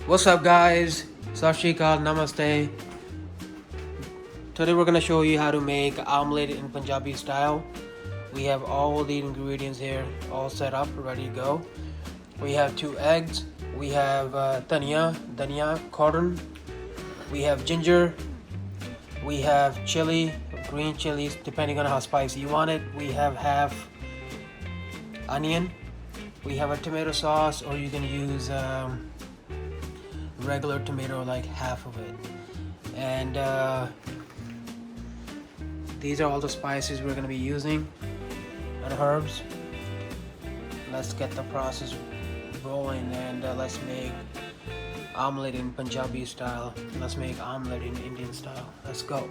What's up, guys? Sat Shri Akal, Namaste. Today we're gonna show you how to make omelette in Punjabi style. We have all the ingredients here all set up, ready to go. We have 2 eggs. We have dhania, cotton. We have ginger. We have chili, green chilies, depending on how spicy you want it. We have half onion. We have a tomato sauce, or you can use regular tomato, like half of it. And these are all the spices we're going to be using and herbs. Let's get the process rolling, and let's make omelette in Punjabi style. Let's make omelette in Indian style. Let's go.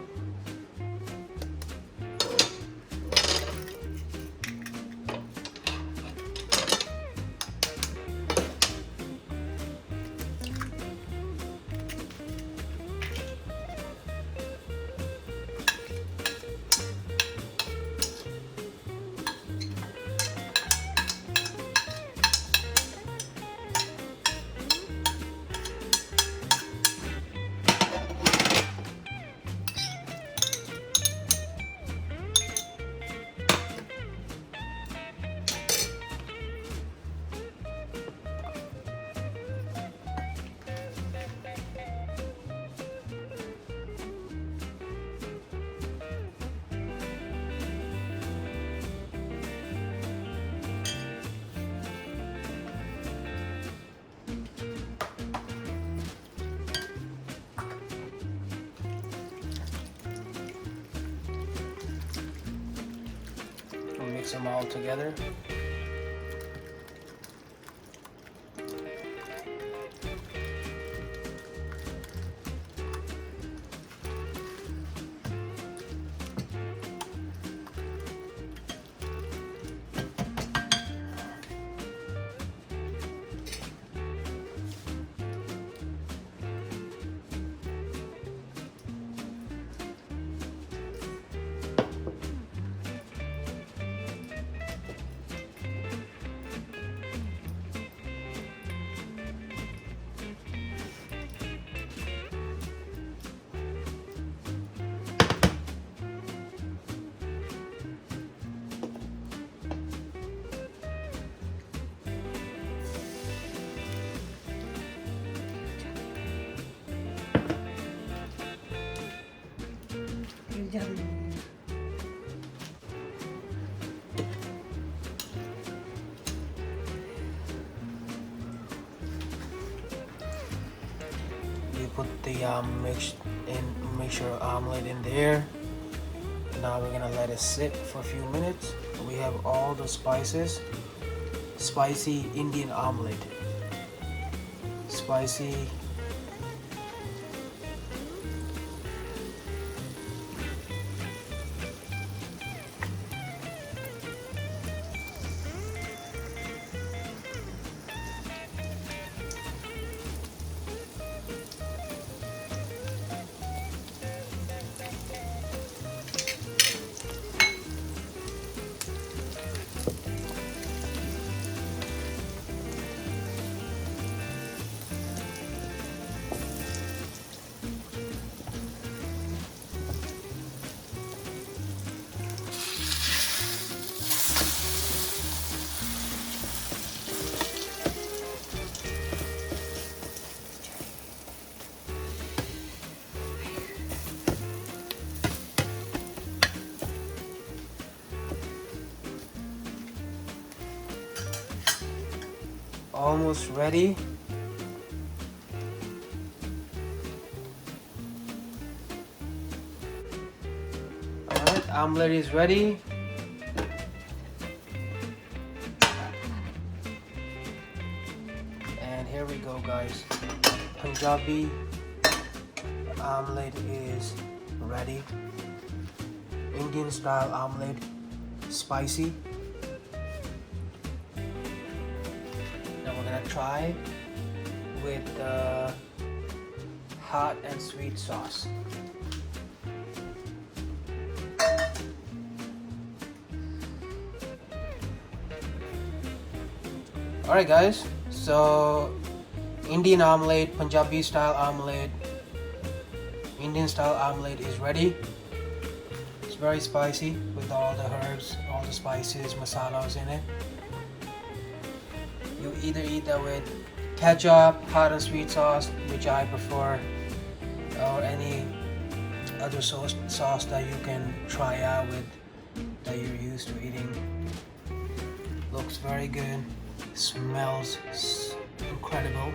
Mix them all together. We put the mixture omelet in there. Now we're gonna let it sit for a few minutes. We have all the spices. Spicy Indian omelet. Spicy. Almost ready. Alright, omelette is ready. And here we go, guys. Punjabi omelette is ready. Indian style omelette, spicy. We're gonna try with the hot and sweet sauce. Alright, guys, so Indian omelette, Punjabi style omelette, Indian style omelette is ready. It's very spicy with all the herbs, all the spices, masalas in it. You either eat that with ketchup, hot and sweet sauce, which I prefer, or any other sauce that you can try out with that you're used to eating. Looks very good, smells incredible.